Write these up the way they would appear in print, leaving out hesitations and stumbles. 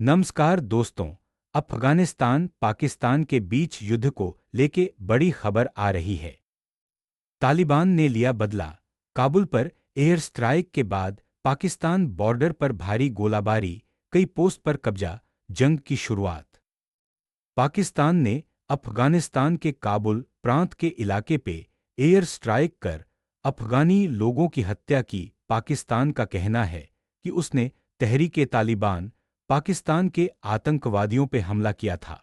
नमस्कार दोस्तों। अफगानिस्तान पाकिस्तान के बीच युद्ध को लेके बड़ी खबर आ रही है। तालिबान ने लिया बदला। काबुल पर एयर स्ट्राइक के बाद पाकिस्तान बॉर्डर पर भारी गोलाबारी, कई पोस्ट पर कब्जा, जंग की शुरुआत। पाकिस्तान ने अफगानिस्तान के काबुल प्रांत के इलाके पे एयर स्ट्राइक कर अफगानी लोगों की हत्या की। पाकिस्तान का कहना है कि उसने तहरीक-ए-तालिबान पाकिस्तान के आतंकवादियों पे हमला किया था।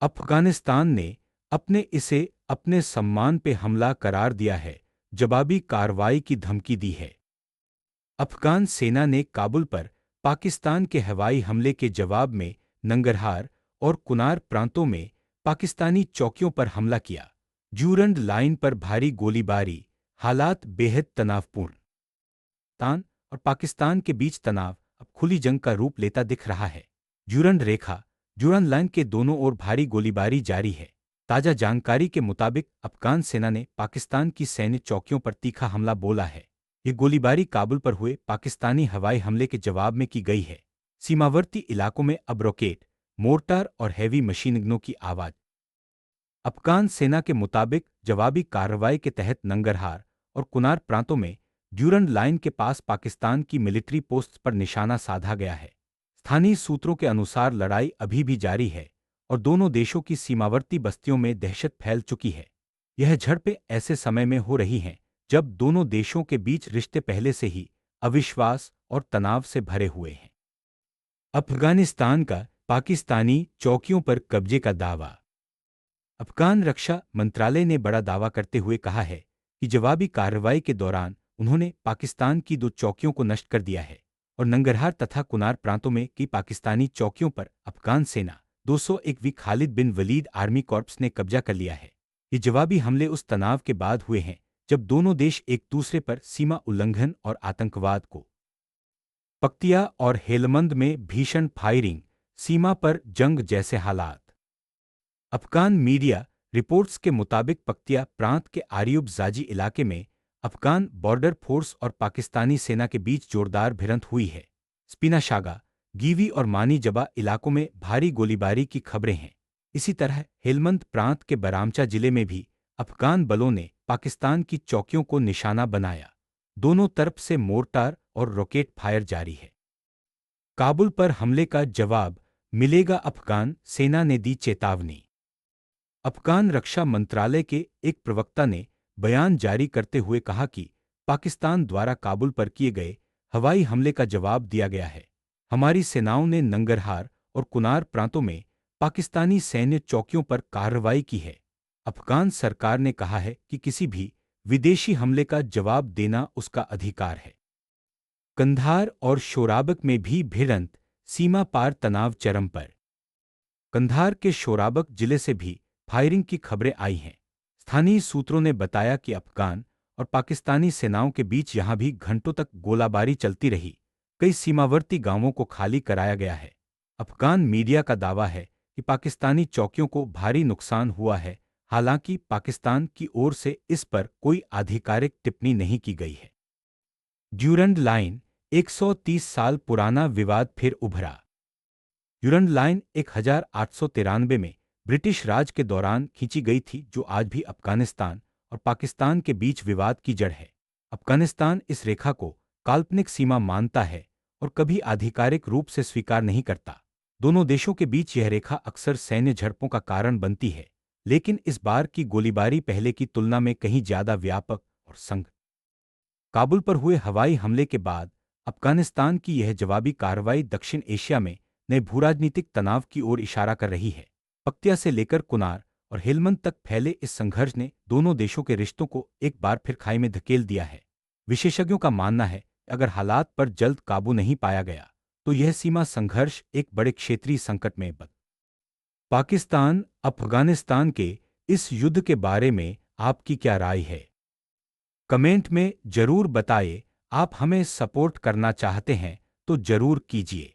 अफगानिस्तान ने अपने इसे अपने सम्मान पे हमला करार दिया है, जवाबी कार्रवाई की धमकी दी है। अफगान सेना ने काबुल पर पाकिस्तान के हवाई हमले के जवाब में नंगरहार और कुनार प्रांतों में पाकिस्तानी चौकियों पर हमला किया। ड्यूरंड लाइन पर भारी गोलीबारी, हालात बेहद तनावपूर्ण। तान और पाकिस्तान के बीच तनाव अब खुली जंग का रूप लेता दिख रहा है। ड्यूरंड रेखा, ड्यूरंड लाइन के दोनों ओर भारी गोलीबारी जारी है। ताजा जानकारी के मुताबिक अफगान सेना ने पाकिस्तान की सैन्य चौकियों पर तीखा हमला बोला है। ये गोलीबारी काबुल पर हुए पाकिस्तानी हवाई हमले के जवाब में की गई है। सीमावर्ती इलाकों में अब रॉकेट, मोर्टार और हैवी मशीन गनों की आवाज। अफगान सेना के मुताबिक जवाबी कार्रवाई के तहत नंगरहार और कुनार प्रांतों में ड्यूरंड लाइन के पास पाकिस्तान की मिलिट्री पोस्ट पर निशाना साधा गया है। स्थानीय सूत्रों के अनुसार लड़ाई अभी भी जारी है और दोनों देशों की सीमावर्ती बस्तियों में दहशत फैल चुकी है। यह झड़पें ऐसे समय में हो रही हैं जब दोनों देशों के बीच रिश्ते पहले से ही अविश्वास और तनाव से भरे हुए हैं। अफगानिस्तान का पाकिस्तानी चौकियों पर कब्जे का दावा। अफगान रक्षा मंत्रालय ने बड़ा दावा करते हुए कहा है कि जवाबी कार्रवाई के दौरान उन्होंने पाकिस्तान की 2 चौकियों को नष्ट कर दिया है और नंगरहार तथा कुनार प्रांतों में की पाकिस्तानी चौकियों पर अफगान सेना 201वीं खालिद बिन वलीद आर्मी कॉर्प्स ने कब्जा कर लिया है। ये जवाबी हमले उस तनाव के बाद हुए हैं जब दोनों देश एक दूसरे पर सीमा उल्लंघन और आतंकवाद को। पक्तिया और हेलमंद में भीषण फायरिंग, सीमा पर जंग जैसे हालात। अफगान मीडिया रिपोर्ट्स के मुताबिक पक्तिया प्रांत के आरियुब जाजी इलाके में अफगान बॉर्डर फोर्स और पाकिस्तानी सेना के बीच जोरदार भिड़ंत हुई है। स्पिना शागा, गीवी और मानी जबा इलाकों में भारी गोलीबारी की खबरें हैं। इसी तरह हेलमंद प्रांत के बरामचा जिले में भी अफगान बलों ने पाकिस्तान की चौकियों को निशाना बनाया। दोनों तरफ से मोर्टार और रॉकेट फायर जारी है। काबुल पर हमले का जवाब मिलेगा, अफगान सेना ने दी चेतावनी। अफगान रक्षा मंत्रालय के एक प्रवक्ता ने बयान जारी करते हुए कहा कि पाकिस्तान द्वारा काबुल पर किए गए हवाई हमले का जवाब दिया गया है। हमारी सेनाओं ने नंगरहार और कुनार प्रांतों में पाकिस्तानी सैन्य चौकियों पर कार्रवाई की है। अफगान सरकार ने कहा है कि किसी भी विदेशी हमले का जवाब देना उसका अधिकार है। कंधार और शोराबक में भी भिड़ंत, सीमा पार तनाव चरम पर। कंधार के शोराबक जिले से भी फायरिंग की खबरें आई हैं। स्थानीय सूत्रों ने बताया कि अफगान और पाकिस्तानी सेनाओं के बीच यहां भी घंटों तक गोलाबारी चलती रही। कई सीमावर्ती गांवों को खाली कराया गया है। अफगान मीडिया का दावा है कि पाकिस्तानी चौकियों को भारी नुकसान हुआ है, हालांकि पाकिस्तान की ओर से इस पर कोई आधिकारिक टिप्पणी नहीं की गई है। ड्यूरंड लाइन, 130 साल पुराना विवाद फिर उभरा। ड्यूरंड लाइन 1893 में ब्रिटिश राज के दौरान खींची गई थी, जो आज भी अफगानिस्तान और पाकिस्तान के बीच विवाद की जड़ है। अफगानिस्तान इस रेखा को काल्पनिक सीमा मानता है और कभी आधिकारिक रूप से स्वीकार नहीं करता। दोनों देशों के बीच यह रेखा अक्सर सैन्य झड़पों का कारण बनती है, लेकिन इस बार की गोलीबारी पहले की तुलना में कहीं ज्यादा व्यापक और संघ। काबुल पर हुए हवाई हमले के बाद अफगानिस्तान की यह जवाबी कार्रवाई दक्षिण एशिया में नए भूराजनीतिक तनाव की ओर इशारा कर रही है। पक्तिया से लेकर कुनार और हेलमंद तक फैले इस संघर्ष ने दोनों देशों के रिश्तों को एक बार फिर खाई में धकेल दिया है। विशेषज्ञों का मानना है कि अगर हालात पर जल्द काबू नहीं पाया गया तो यह सीमा संघर्ष एक बड़े क्षेत्रीय संकट में बद। पाकिस्तान अफगानिस्तान के इस युद्ध के बारे में आपकी क्या राय है? कमेंट में जरूर बताइए। आप हमें सपोर्ट करना चाहते हैं तो जरूर कीजिए।